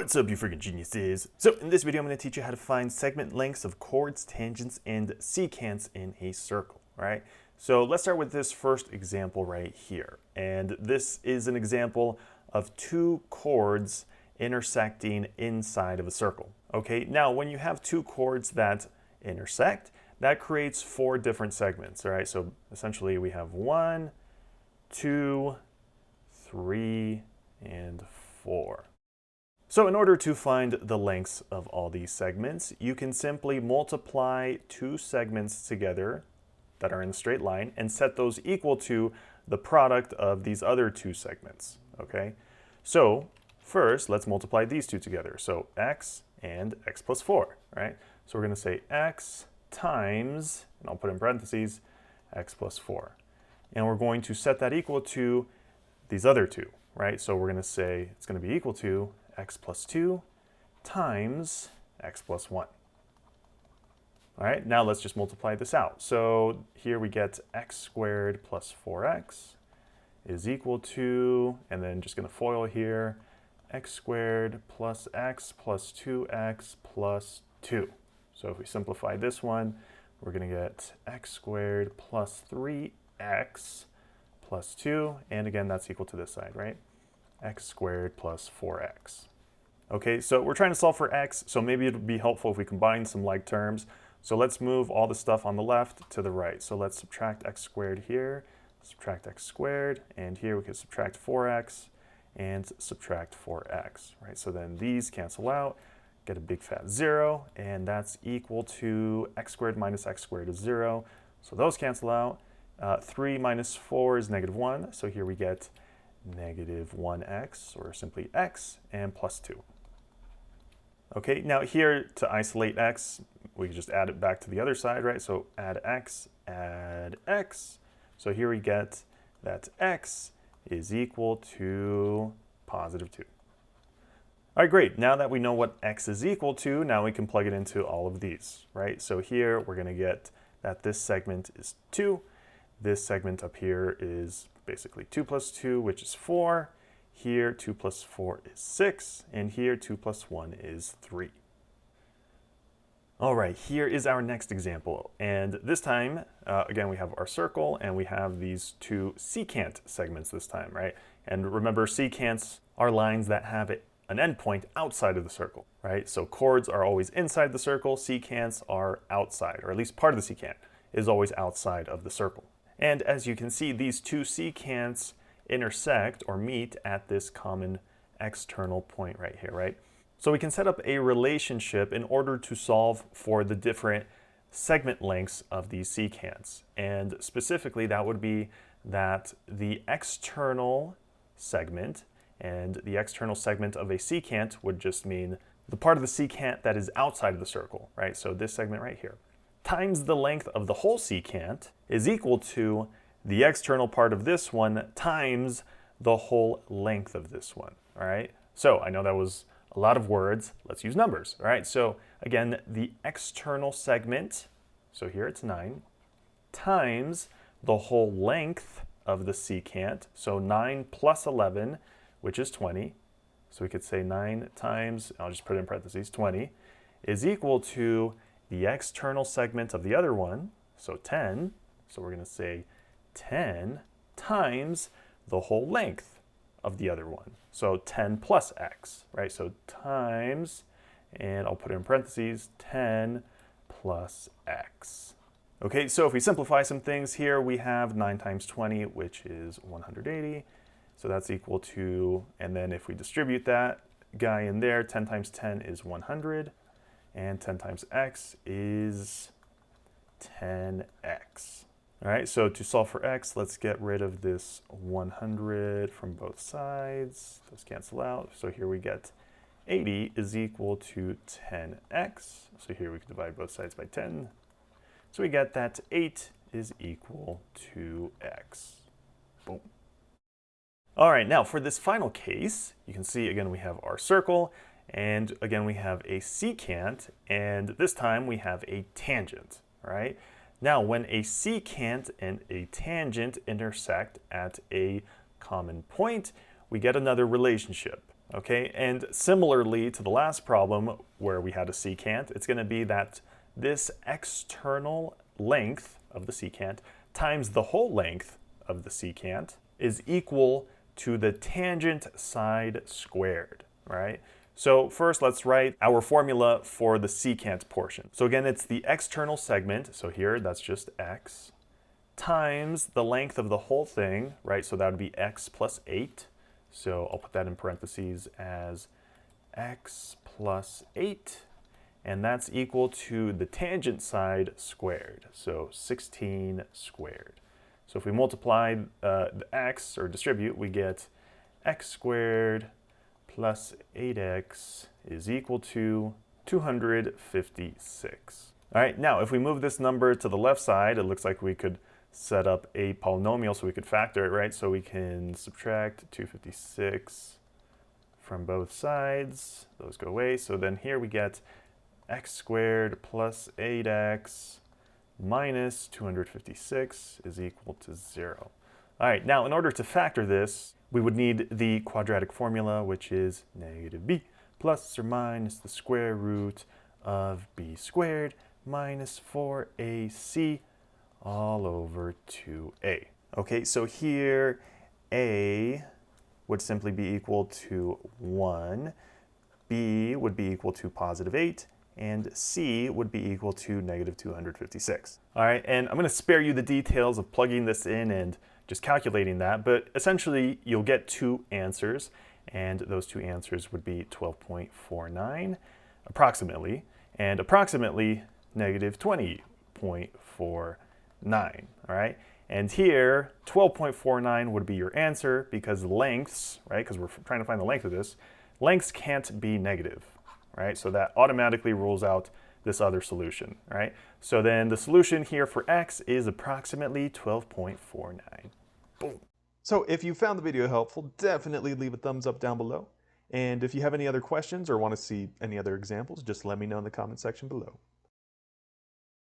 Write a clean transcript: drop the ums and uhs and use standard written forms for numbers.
What's up, you freaking geniuses? So in this video, I'm going to teach you how to find segment lengths of chords, tangents, and secants in a circle, right? So let's start with this first example right here. And this is an example of two chords intersecting inside of a circle. Okay, now when you have two chords that intersect, that creates four different segments, all right? So essentially we have 1, 2, 3, and 4. So in order to find the lengths of all these segments, you can simply multiply two segments together that are in a straight line and set those equal to the product of these other two segments, okay? So first, let's multiply these two together. So x and x plus 4, right? So we're going to say x times, and I'll put in parentheses, x plus 4. And we're going to set that equal to these other two, right? So we're going to say it's going to be equal to x plus 2 times x plus 1. All right, now let's just multiply this out. So here we get x squared plus 4x is equal to, and then just going to FOIL here, x squared plus x plus 2x plus 2. So if we simplify this one, we're going to get x squared plus 3x plus 2, and again, that's equal to this side, right? X squared plus 4x. Okay, so we're trying to solve for x, so maybe it would be helpful if we combine some like terms. So let's move all the stuff on the left to the right. So let's subtract x squared here, subtract x squared, and here we can subtract 4x and subtract 4x, right? So then these cancel out, get a big fat 0, and that's equal to x squared minus x squared is 0. So those cancel out. 3 minus 4 is negative 1, so here we get negative 1x, or simply x, and plus 2. Okay, now here to isolate x, we can just add it back to the other side, right? So add x. So here we get that x is equal to positive 2. All right, great. Now that we know what x is equal to, now we can plug it into all of these, right? So here we're going to get that this segment is 2. This segment up here is basically 2 plus 2, which is 4. Here, 2 plus 4 is 6. And here, 2 plus 1 is 3. All right, here is our next example. And this time, again, we have our circle, and we have these two secant segments this time, right? And remember, secants are lines that have an endpoint outside of the circle, right? So chords are always inside the circle. Secants are outside, or at least part of the secant is always outside of the circle. And as you can see, these two secants intersect or meet at this common external point right here, right? So we can set up a relationship in order to solve for the different segment lengths of these secants. And specifically, that would be that the external segment, and the external segment of a secant would just mean the part of the secant that is outside of the circle, right? So this segment right here, times the length of the whole secant is equal to the external part of this one times the whole length of this one, all right? So I know that was a lot of words. Let's use numbers, all right? So again, the external segment, so here it's 9, times the whole length of the secant, so 9 plus 11, which is 20. So we could say 9 times, I'll just put it in parentheses, 20, is equal to the external segment of the other one, so 10. So we're going to say 10 times the whole length of the other one. So 10 plus x, right? So times, and I'll put it in parentheses, 10 plus x. Okay, so if we simplify some things here, we have 9 times 20, which is 180. So that's equal to, and then if we distribute that guy in there, 10 times 10 is 100. And 10 times x is 10x. All right, so to solve for x, let's get rid of this 100 from both sides. Those cancel out. So here we get 80 is equal to 10x. So here we can divide both sides by 10. So we get that 8 is equal to x. Boom. All right, now for this final case, you can see again we have our circle, and again we have a secant, and this time we have a tangent, right? Now, when a secant and a tangent intersect at a common point, we get another relationship. Okay, and similarly to the last problem where we had a secant, it's going to be that this external length of the secant times the whole length of the secant is equal to the tangent side squared, right? So first let's write our formula for the secant portion. So again, it's the external segment, so here that's just x, times the length of the whole thing, right? So that would be x plus 8. So I'll put that in parentheses as x plus 8, and that's equal to the tangent side squared, so 16 squared. So if we multiply the x, or distribute, we get x squared plus 8x is equal to 256. All right, now if we move this number to the left side, it looks like we could set up a polynomial so we could factor it, right? So we can subtract 256 from both sides. Those go away. So then here we get x squared plus 8x minus 256 is equal to 0. All right, now in order to factor this, we would need the quadratic formula, which is negative b plus or minus the square root of b squared minus 4ac all over 2a. Okay, so here a would simply be equal to 1, b would be equal to positive 8, and c would be equal to negative 256. All right, and I'm going to spare you the details of plugging this in and just calculating that, but essentially you'll get two answers, and those two answers would be 12.49 approximately, and approximately negative 20.49. All right, and here 12.49 would be your answer because lengths, right, because we're trying to find the length of this, lengths can't be negative, right? So that automatically rules out this other solution, right? So then the solution here for x is approximately 12.49. Boom. So if you found the video helpful, definitely leave a thumbs up down below. And if you have any other questions or want to see any other examples, just let me know in the comment section below.